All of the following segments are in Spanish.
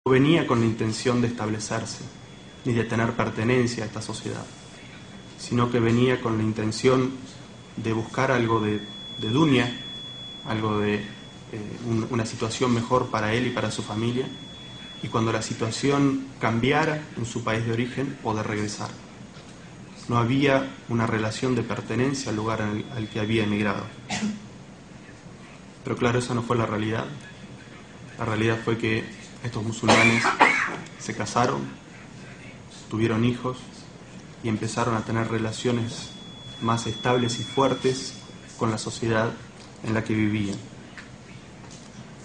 no venía con la intención de establecerse, ni de tener pertenencia a esta sociedad, sino que venía con la intención de buscar algo de dunya, algo de una situación mejor para él y para su familia, y cuando la situación cambiara en su país de origen, poder regresar. No había una relación de pertenencia al lugar al que había emigrado. Pero claro, esa no fue la realidad. La realidad fue que estos musulmanes se casaron, tuvieron hijos y empezaron a tener relaciones más estables y fuertes con la sociedad en la que vivían.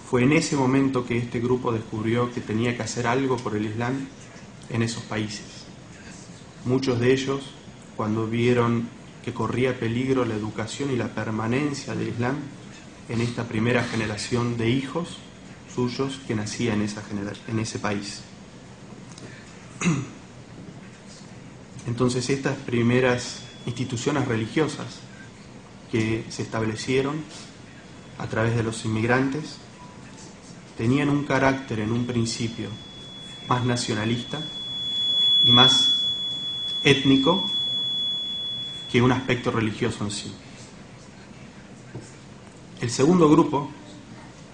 Fue en ese momento que este grupo descubrió que tenía que hacer algo por el Islam en esos países. Muchos de ellos, cuando vieron que corría peligro la educación y la permanencia del Islam en esta primera generación de hijos suyos que nacía en ese país. Entonces estas primeras instituciones religiosas que se establecieron a través de los inmigrantes tenían un carácter en un principio más nacionalista y más étnico que un aspecto religioso en sí. El segundo grupo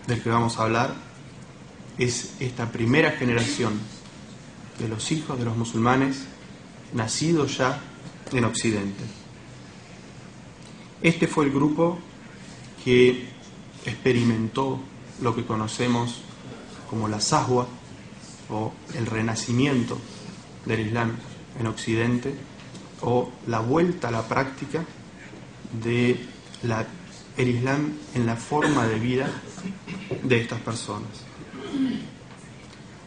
del que vamos a hablar es esta primera generación de los hijos de los musulmanes nacidos ya en Occidente. Este fue el grupo que experimentó lo que conocemos como la Sahwa o el renacimiento del Islam en Occidente, o la vuelta a la práctica del Islam en la forma de vida de estas personas.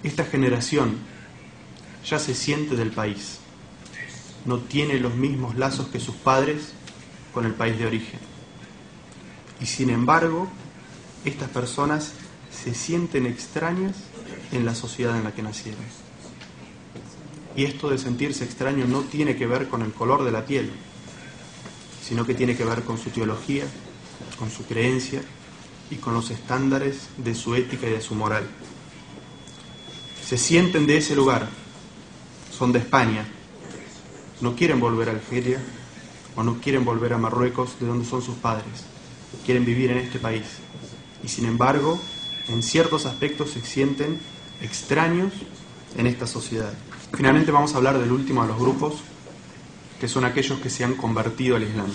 Esta generación ya se siente del país, no tiene los mismos lazos que sus padres con el país de origen. Y sin embargo, estas personas se sienten extrañas en la sociedad en la que nacieron. Y esto de sentirse extraño no tiene que ver con el color de la piel, sino que tiene que ver con su teología, con su creencia y con los estándares de su ética y de su moral. Se sienten de ese lugar, son de España, no quieren volver a Argelia o no quieren volver a Marruecos, de donde son sus padres, quieren vivir en este país. Y sin embargo, en ciertos aspectos se sienten extraños en esta sociedad. Finalmente vamos a hablar del último de los grupos, que son aquellos que se han convertido al Islam.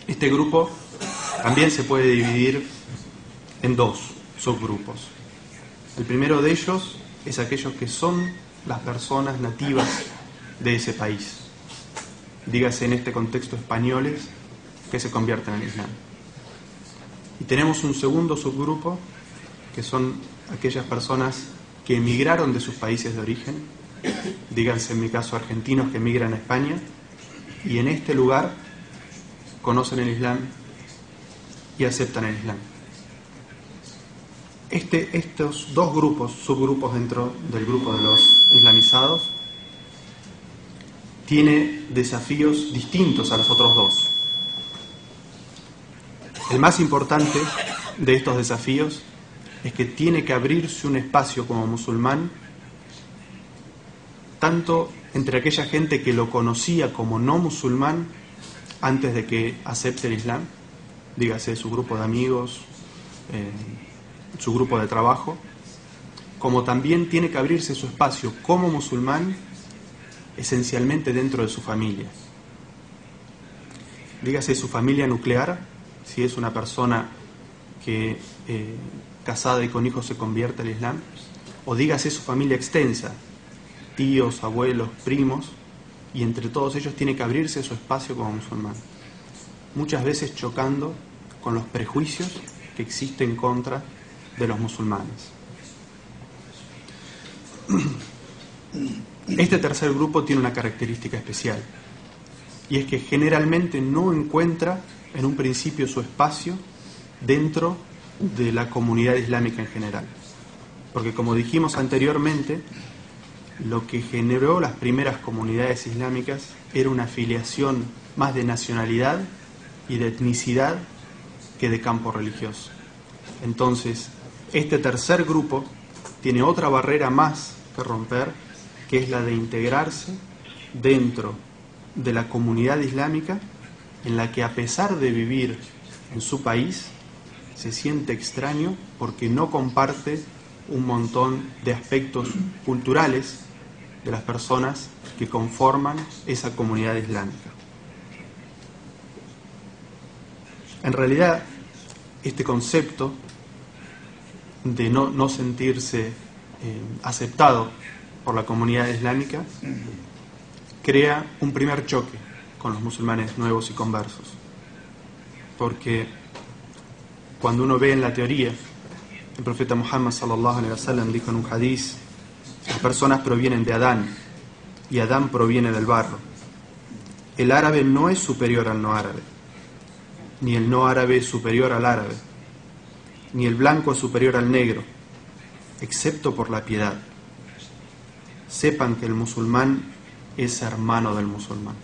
Este grupo también se puede dividir en dos subgrupos. El primero de ellos es aquellos que son las personas nativas de ese país, dígase en este contexto españoles, que se convierten al Islam. Y tenemos un segundo subgrupo, que son aquellas personas que emigraron de sus países de origen, díganse en mi caso argentinos que emigran a España, y en este lugar conocen el Islam y aceptan el Islam. Estos dos grupos, subgrupos dentro del grupo de los islamizados, tiene desafíos distintos a los otros dos. El más importante de estos desafíos es que tiene que abrirse un espacio como musulmán, tanto entre aquella gente que lo conocía como no musulmán antes de que acepte el Islam, dígase su grupo de amigos, su grupo de trabajo, como también tiene que abrirse su espacio como musulmán esencialmente dentro de su familia. Dígase su familia nuclear, si es una persona que casada y con hijos se convierte al Islam, o dígase su familia extensa, tíos, abuelos, primos, y entre todos ellos tiene que abrirse su espacio como musulmán, muchas veces chocando con los prejuicios que existen contra de los musulmanes. Este tercer grupo tiene una característica especial, y es que generalmente no encuentra en un principio su espacio dentro de la comunidad islámica en general, porque como dijimos anteriormente, lo que generó las primeras comunidades islámicas era una afiliación más de nacionalidad y de etnicidad que de campo religioso. Entonces, este tercer grupo tiene otra barrera más que romper, que es la de integrarse dentro de la comunidad islámica, en la que, a pesar de vivir en su país, se siente extraño porque no comparte un montón de aspectos culturales de las personas que conforman esa comunidad islámica. En realidad, este concepto de no sentirse aceptado por la comunidad islámica crea un primer choque con los musulmanes nuevos y conversos, porque cuando uno ve en la teoría, el profeta Muhammad sallallahu alaihi wasallam dijo en un hadiz: las personas provienen de Adán y Adán proviene del barro. El árabe no es superior al no árabe, ni el no árabe es superior al árabe, ni el blanco es superior al negro, excepto por la piedad. Sepan que el musulmán es hermano del musulmán.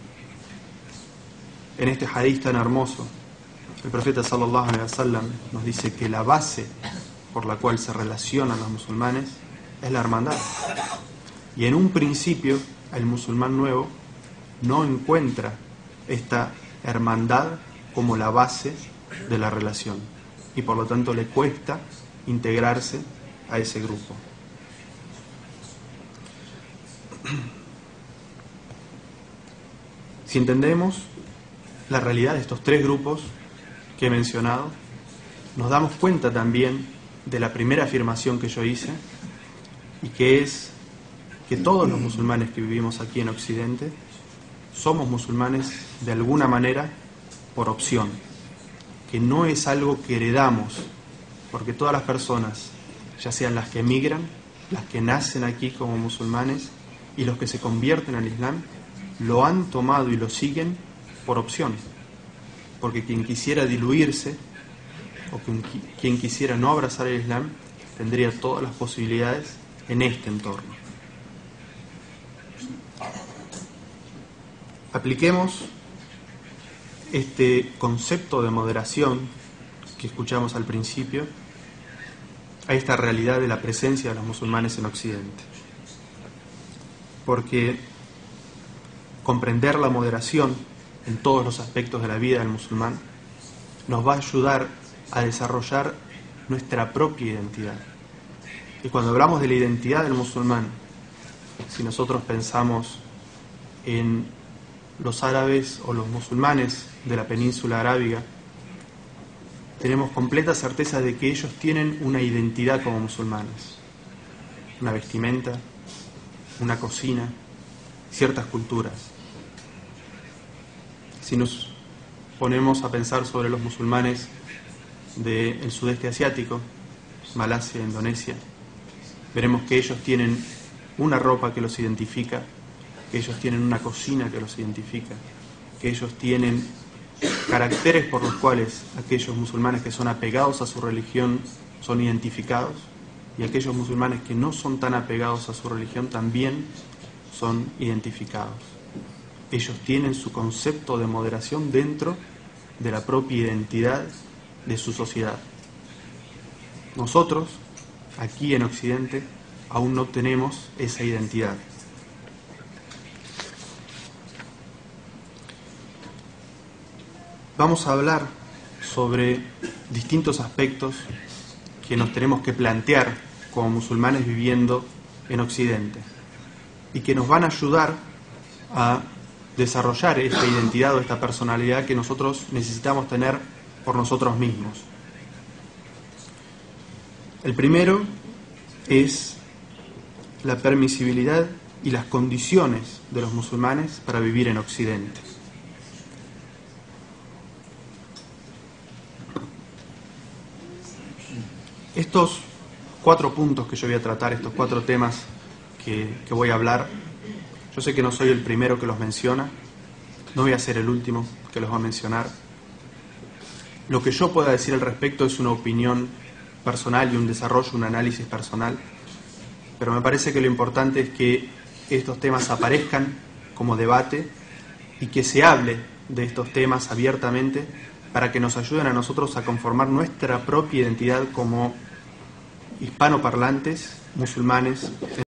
En este hadiz tan hermoso, el profeta sallallahu alaihi wasallam nos dice que la base por la cual se relacionan los musulmanes es la hermandad. Y en un principio, el musulmán nuevo no encuentra esta hermandad como la base de la relación, y por lo tanto le cuesta integrarse a ese grupo. Si entendemos la realidad de estos tres grupos que he mencionado, nos damos cuenta también de la primera afirmación que yo hice, y que es que todos los musulmanes que vivimos aquí en Occidente somos musulmanes de alguna manera por opción, que no es algo que heredamos, porque todas las personas, ya sean las que emigran, las que nacen aquí como musulmanes y los que se convierten al Islam, lo han tomado y lo siguen por opción, porque quien quisiera diluirse o quien quisiera no abrazar el Islam tendría todas las posibilidades en este entorno. Apliquemos este concepto de moderación que escuchamos al principio a esta realidad de la presencia de los musulmanes en Occidente, porque comprender la moderación en todos los aspectos de la vida del musulmán nos va a ayudar a desarrollar nuestra propia identidad. Y cuando hablamos de la identidad del musulmán, si nosotros pensamos en los árabes o los musulmanes de la península arábiga, tenemos completa certeza de que ellos tienen una identidad como musulmanes, una vestimenta, una cocina, ciertas culturas. Si nos ponemos a pensar sobre los musulmanes del sudeste asiático, Malasia, Indonesia, veremos que ellos tienen una ropa que los identifica, que ellos tienen una cocina que los identifica, que ellos tienen caracteres por los cuales aquellos musulmanes que son apegados a su religión son identificados, y aquellos musulmanes que no son tan apegados a su religión también son identificados. Ellos tienen su concepto de moderación dentro de la propia identidad de su sociedad. Nosotros, aquí en Occidente, aún no tenemos esa identidad. Vamos a hablar sobre distintos aspectos que nos tenemos que plantear como musulmanes viviendo en Occidente y que nos van a ayudar a desarrollar esta identidad o esta personalidad que nosotros necesitamos tener por nosotros mismos. El primero es la permisibilidad y las condiciones de los musulmanes para vivir en Occidente. Estos 4 puntos que yo voy a tratar, estos 4 temas que voy a hablar, yo sé que no soy el primero que los menciona, no voy a ser el último que los va a mencionar. Lo que yo pueda decir al respecto es una opinión personal y un desarrollo, un análisis personal, pero me parece que lo importante es que estos temas aparezcan como debate y que se hable de estos temas abiertamente para que nos ayuden a nosotros a conformar nuestra propia identidad como hispanoparlantes musulmanes